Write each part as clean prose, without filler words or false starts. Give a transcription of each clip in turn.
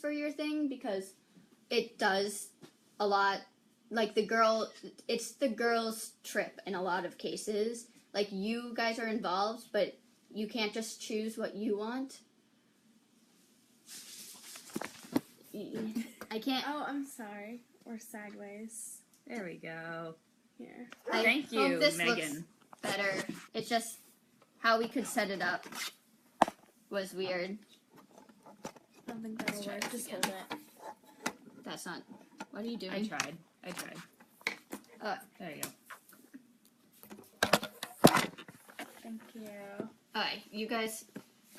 for your thing, because it does a lot, like it's the girls' trip in a lot of cases. Like, you guys are involved, but you can't just choose what you want. I can't. Oh, I'm sorry. Or sideways. There we go. Here. Thank you, hope this Megan. looks better. It's just how we could set it up was weird. I don't think that'll work. Just hold it. That's not. What are you doing? I tried. There you go. Thank you. Alright, you guys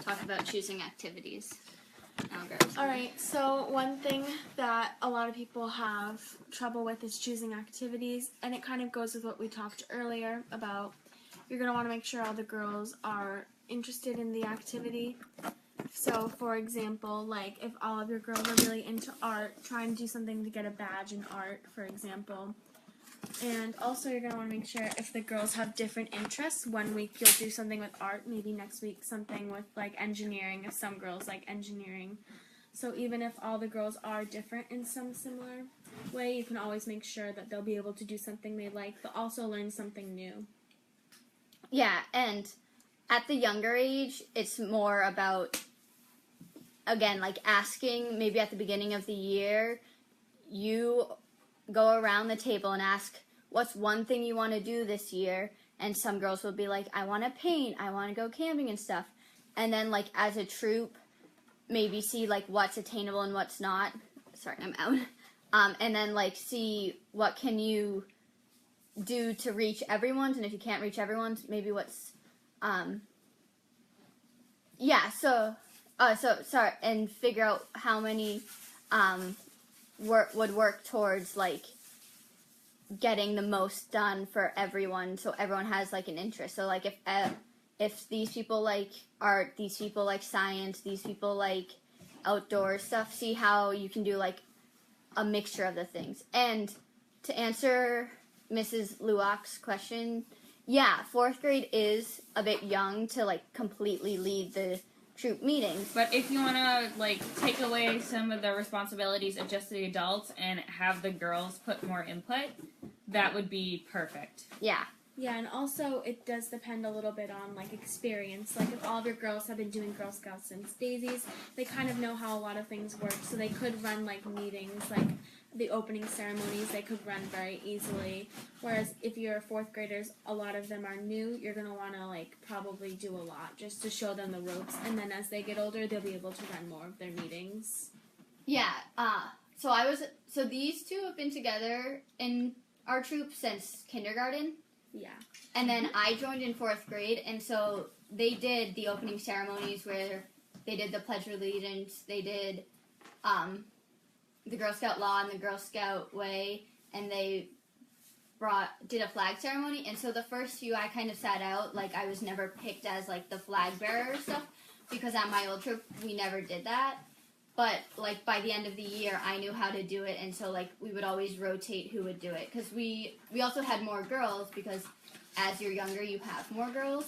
talk about choosing activities. Alright, so one thing that a lot of people have trouble with is choosing activities, and it kind of goes with what we talked earlier about. You're going to want to make sure all the girls are interested in the activity. So, for example, like, if all of your girls are really into art, try and do something to get a badge in art, for example. And also, you're going to want to make sure if the girls have different interests, one week you'll do something with art, maybe next week something with, like, engineering, if some girls like engineering. So even if all the girls are different in some similar way, you can always make sure that they'll be able to do something they like, but also learn something new. Yeah, and at the younger age, it's more about, again, like asking, maybe at the beginning of the year, you go around the table and ask, what's one thing you want to do this year? And some girls will be like, I want to paint, I want to go camping and stuff. And then, like, as a troop, maybe see, like, what's attainable and what's not. Sorry, I'm out. And then, like, see what can you do to reach everyone's, and if you can't reach everyone's, maybe what's, sorry, and figure out how many, would work towards, like, getting the most done for everyone, so everyone has, like, an interest. So, like, if these people like art, these people like science, these people like outdoor stuff, see how you can do, like, a mixture of the things. And to answer Mrs. Luwak's question, yeah, 4th grade is a bit young to, like, completely lead the troop meetings. But if you want to, like, take away some of the responsibilities of just the adults and have the girls put more input, that would be perfect. Yeah. Yeah, and also it does depend a little bit on, like, experience. Like, if all of your girls have been doing Girl Scouts since Daisies, they kind of know how a lot of things work, so they could run, like, meetings, like the opening ceremonies, they could run very easily. Whereas if you're 4th graders, a lot of them are new, you're going to want to, like, probably do a lot just to show them the ropes, and then as they get older, they'll be able to run more of their meetings. Yeah, so these two have been together in our troop since kindergarten. Yeah. And then I joined in 4th grade, and so they did the opening ceremonies where they did the Pledge of Allegiance, they did the Girl Scout law and the Girl Scout way, and they did a flag ceremony. And so the first few I kind of sat out, like, I was never picked as, like, the flag bearer or stuff, because at my old troop we never did that. But, like, by the end of the year, I knew how to do it, and so, like, we would always rotate who would do it. Because we also had more girls, because as you're younger, you have more girls.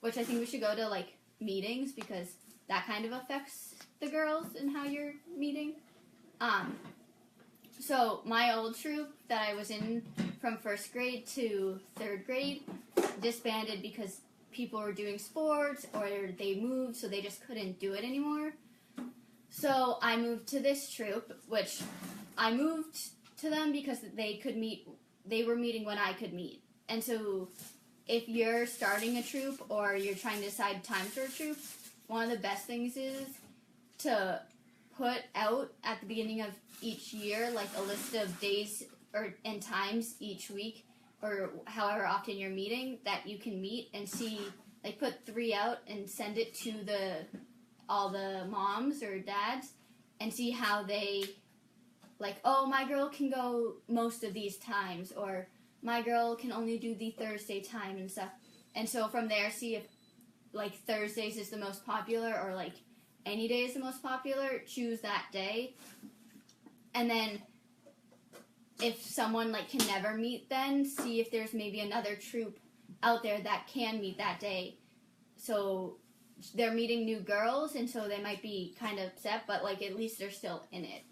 Which I think we should go to, like, meetings, because that kind of affects the girls and how you're meeting. So, my old troop that I was in from 1st grade to 3rd grade disbanded because people were doing sports, or they moved, so they just couldn't do it anymore. So I moved to this troop, which I moved to them because they were meeting when I could meet. And so if you're starting a troop or you're trying to decide times for a troop, one of the best things is to put out at the beginning of each year, like, a list of days and times each week, or however often you're meeting, that you can meet, and see, like, put 3 out and send it to all the moms or dads, and see how they, like, oh, my girl can go most of these times, or my girl can only do the Thursday time and stuff. And so from there, see if, like, Thursdays is the most popular, or, like, any day is the most popular, choose that day. And then if someone, like, can never meet, then see if there's maybe another troop out there that can meet that day. So they're meeting new girls, and so they might be kind of upset, but like at least they're still in it.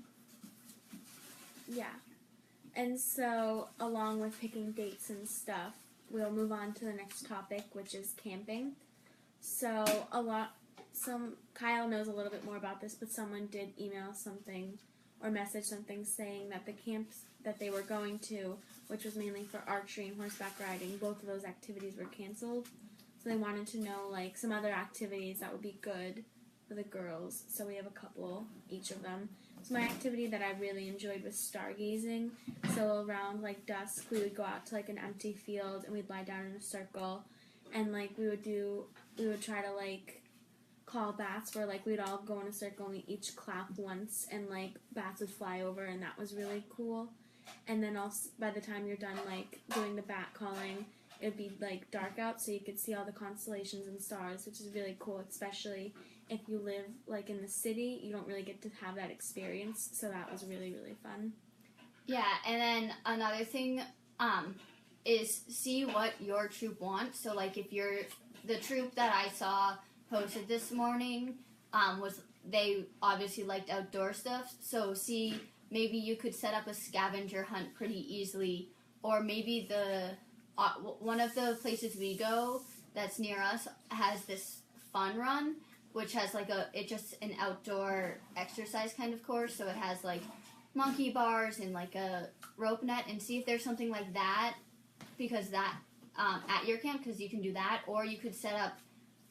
Yeah. And so, along with picking dates and stuff, we'll move on to the next topic, which is camping. So, Kyle knows a little bit more about this, but someone did email something or message something saying that the camps that they were going to, which was mainly for archery and horseback riding, both of those activities were canceled. So they wanted to know, like, some other activities that would be good for the girls. So we have a couple, each of them. So my activity that I really enjoyed was stargazing. So around, like, dusk, we would go out to, like, an empty field, and we'd lie down in a circle. And, like, we would try to, like, call bats where, like, we'd all go in a circle and we each clap once, and, like, bats would fly over, and that was really cool. And then also, by the time you're done, like, doing the bat calling, it would be, like, dark out, so you could see all the constellations and stars, which is really cool, especially if you live, like, in the city. You don't really get to have that experience, so that was really, really fun. Yeah, and then another thing is see what your troop wants. So, like, if you're the troop that I saw posted this morning was they obviously liked outdoor stuff. So see, maybe you could set up a scavenger hunt pretty easily, or maybe the one of the places we go that's near us has this fun run, which has like it's just an outdoor exercise kind of course. So it has like monkey bars and like a rope net, and see if there's something like that, because that at your camp, because you can do that, or you could set up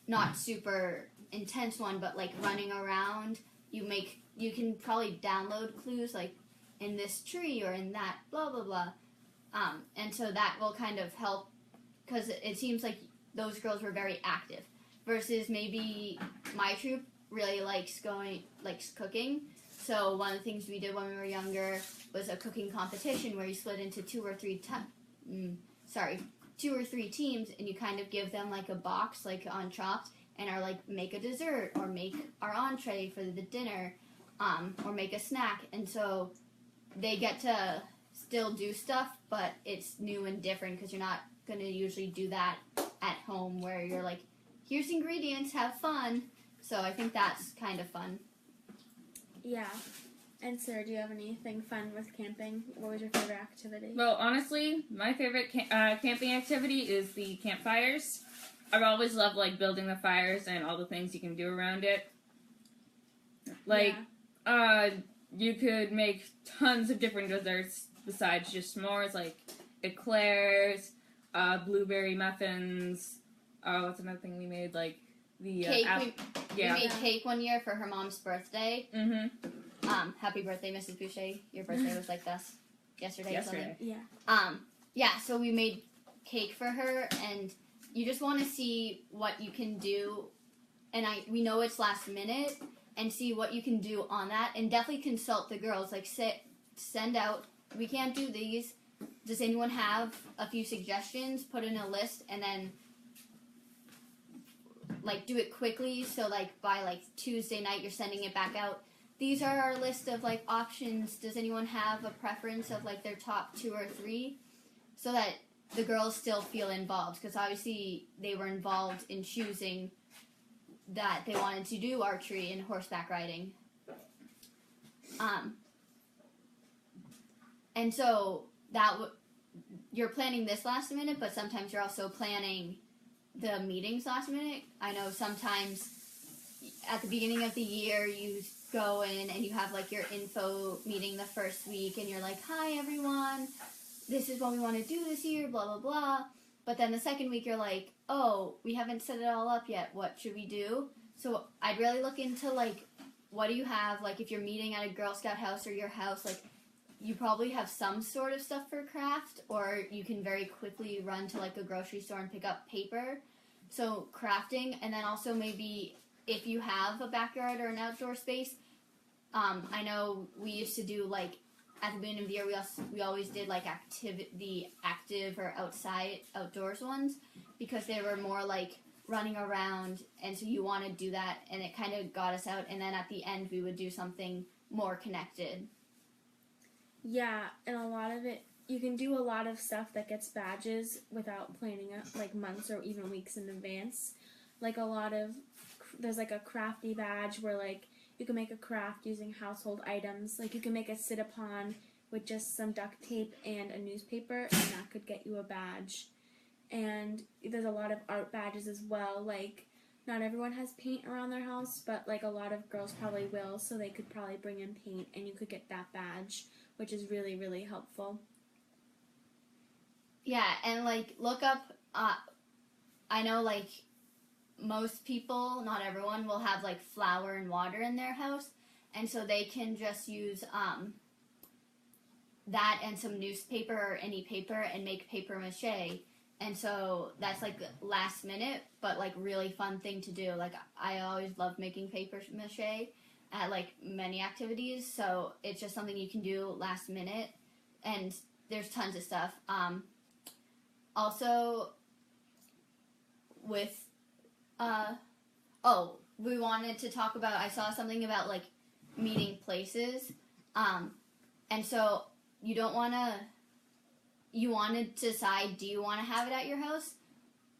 not super intense one, but like running around. You can probably download clues like in this tree or in that blah blah blah, and so that will kind of help, because it seems like those girls were very active versus maybe my troop really likes cooking. So one of the things we did when we were younger was a cooking competition where you split into two or three teams, and you kind of give them like a box like on Chopped, and are like, make a dessert or make our entree for the dinner, or make a snack. And so they get to still do stuff, but it's new and different, because you're not going to usually do that at home where you're like, here's ingredients, have fun. So I think that's kind of fun. Yeah. And Sarah, do you have anything fun with camping? What was your favorite activity? Well, honestly, my favorite camping activity is the campfires. I've always loved, like, building the fires and all the things you can do around it. Like, you could make tons of different desserts besides just s'mores, like eclairs, blueberry muffins. What's another thing we made? Like, the cake. We made cake one year for her mom's birthday. Mm-hmm. Happy birthday, Mrs. Boucher. Your birthday was like this yesterday or something. Yeah. So we made cake for her, and you just want to see what you can do. And we know it's last minute, and see what you can do on that, and definitely consult the girls. Like, send out, we can't do these. Does anyone have a few suggestions? Put in a list, and then like do it quickly. So like by like Tuesday night, you're sending it back out. These are our list of like options. Does anyone have a preference of like their top 2 or 3, so that the girls still feel involved? Because obviously they were involved in choosing that they wanted to do archery and horseback riding. And so you're planning this last minute, but sometimes you're also planning the meetings last minute. I know sometimes at the beginning of the year you go in and you have like your info meeting the first week, and you're like, hi everyone, this is what we want to do this year, blah blah blah. But then the second week you're like, oh, we haven't set it all up yet, what should we do? So I'd really look into like, what do you have? Like, if you're meeting at a Girl Scout house or your house, like, you probably have some sort of stuff for craft, or you can very quickly run to like a grocery store and pick up paper. So crafting, and then also maybe if you have a backyard or an outdoor space, I know we used to do like at the beginning of the year we always did like active or outdoors ones, because they were more like running around, and so you want to do that, and it kind of got us out. And then at the end we would do something more connected. Yeah, and a lot of it, you can do a lot of stuff that gets badges without planning it like months or even weeks in advance. Like a lot of there's like a crafty badge where like you can make a craft using household items. Like you can make a sit-upon with just some duct tape and a newspaper, and that could get you a badge. And there's a lot of art badges as well. Like, not everyone has paint around their house, but like a lot of girls probably will, so they could probably bring in paint, and you could get that badge, which is really, really helpful. Yeah, and like look up. I know like most people, not everyone, will have like flour and water in their house, and so they can just use that and some newspaper or any paper and make paper mache. And so that's like last minute, but like really fun thing to do. Like I always love making paper mache at like many activities, so it's just something you can do last minute. And there's tons of stuff. Also, with we wanted to talk about. I saw something about like meeting places, and so you don't want to. You want to decide, do you want to have it at your house?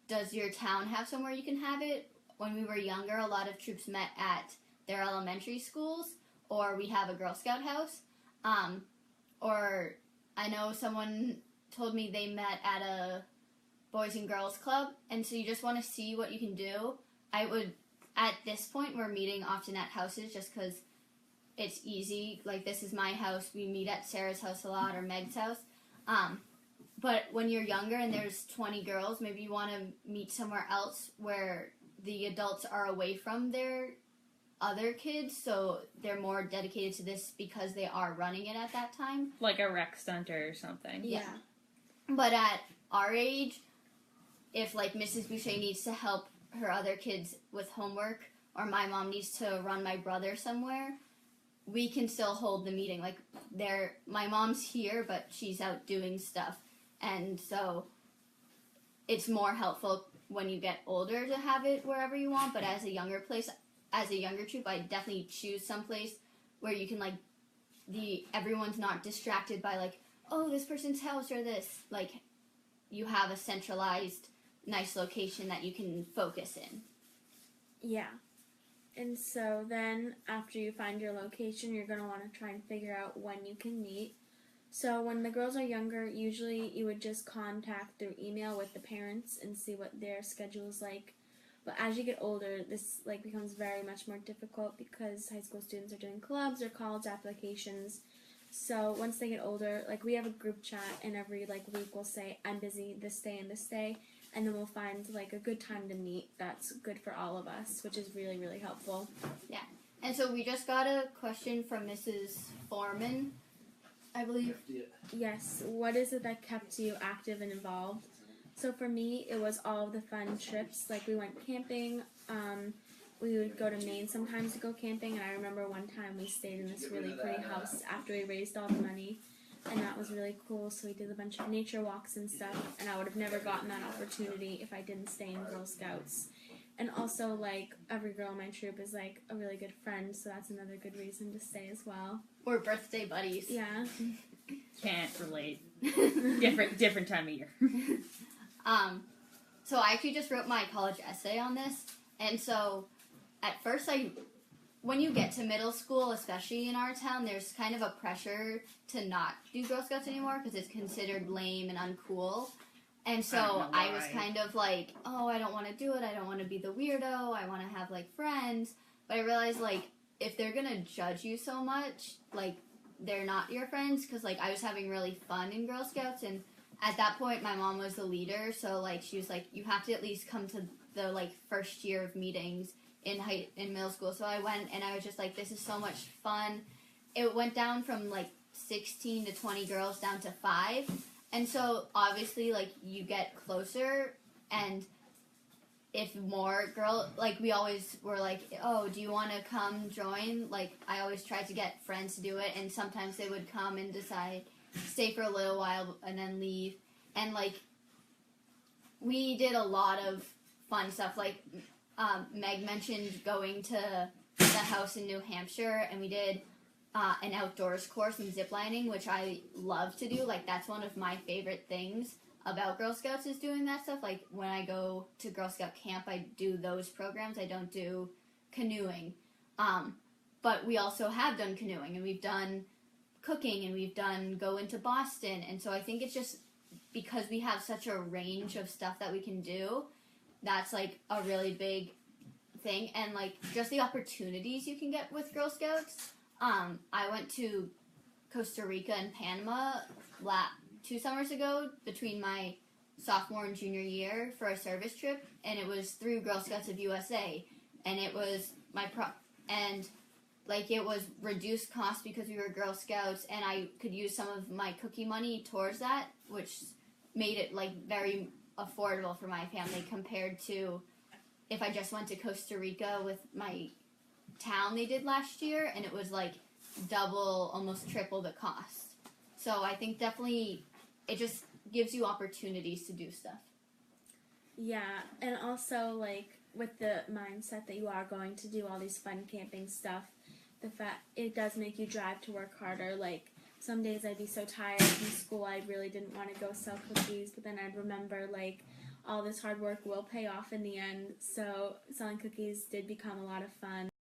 Does your town have somewhere you can have it? When we were younger, a lot of troops met at their elementary schools, or we have a Girl Scout house. Or I know someone told me they met at a Boys and Girls Club, and so you just want to see what you can do. At this point, we're meeting often at houses just because it's easy. Like, this is my house. We meet at Sarah's house a lot, or Meg's house. But when you're younger and there's 20 girls, maybe you want to meet somewhere else where the adults are away from their other kids, so they're more dedicated to this because they are running it at that time. Like a rec center or something. Yeah. But at our age, if like Mrs. Boucher needs to help her other kids with homework, or my mom needs to run my brother somewhere, we can still hold the meeting. Like, my mom's here, but she's out doing stuff. And so it's more helpful when you get older to have it wherever you want. But as a younger troop, I definitely choose someplace where you can, like, everyone's not distracted by, like, oh, this person's house or this. Like, you have a centralized, nice location that you can focus in. Yeah. And so then, after you find your location, you're going to want to try and figure out when you can meet. So when the girls are younger, usually you would just contact through email with the parents and see what their schedule is like. But as you get older, this like becomes very much more difficult because high school students are doing clubs or college applications. So once they get older, like we have a group chat, and every like week we'll say, I'm busy this day and this day. And then we'll find like a good time to meet that's good for all of us, which is really, really helpful. Yeah. And so we just got a question from Mrs. Foreman, I believe. Yes. What is it that kept you active and involved? So for me, it was all of the fun trips. Like we went camping. We would go to Maine sometimes to go camping. And I remember one time we stayed in this really pretty house after we raised all the money. And that was really cool, so we did a bunch of nature walks and stuff, and I would have never gotten that opportunity if I didn't stay in Girl Scouts. And also, like, every girl in my troop is, like, a really good friend, so that's another good reason to stay as well. We're birthday buddies. Yeah. Can't relate. Different time of year. So I actually just wrote my college essay on this, and so at first when you get to middle school, especially in our town, there's kind of a pressure to not do Girl Scouts anymore because it's considered lame and uncool. And so I was kind of like, oh, I don't want to do it. I don't want to be the weirdo. I want to have, like, friends. But I realized, like, if they're going to judge you so much, like, they're not your friends. Because, like, I was having really fun in Girl Scouts. And at that point, my mom was the leader. So, like, she was like, you have to at least come to the, like, first year of meetings in middle school. So I went, and I was just like, this is so much fun. It went down from like 16 to 20 girls down to 5, and so obviously like you get closer, and if more like we always were like, oh, do you want to come join? Like I always tried to get friends to do it, and sometimes they would come and decide stay for a little while and then leave. And like we did a lot of fun stuff. Like Meg mentioned going to the house in New Hampshire, and we did an outdoors course in ziplining, which I love to do. Like, that's one of my favorite things about Girl Scouts is doing that stuff. Like, when I go to Girl Scout camp, I do those programs. I don't do canoeing. But we also have done canoeing, and we've done cooking, and we've done go into Boston. And so I think it's just because we have such a range of stuff that we can do, that's like a really big thing. And like just the opportunities you can get with Girl Scouts. I went to Costa Rica and Panama 2 summers ago between my sophomore and junior year for a service trip, and it was through Girl Scouts of USA, and it was it was reduced cost because we were Girl Scouts, and I could use some of my cookie money towards that, which made it like very affordable for my family compared to if I just went to Costa Rica with my town they did last year, and it was like double, almost triple the cost. So I think definitely it just gives you opportunities to do stuff. Yeah, and also like with the mindset that you are going to do all these fun camping stuff, the fact it does make you drive to work harder. Like some days I'd be so tired from school I really didn't want to go sell cookies, but then I'd remember like all this hard work will pay off in the end. So selling cookies did become a lot of fun.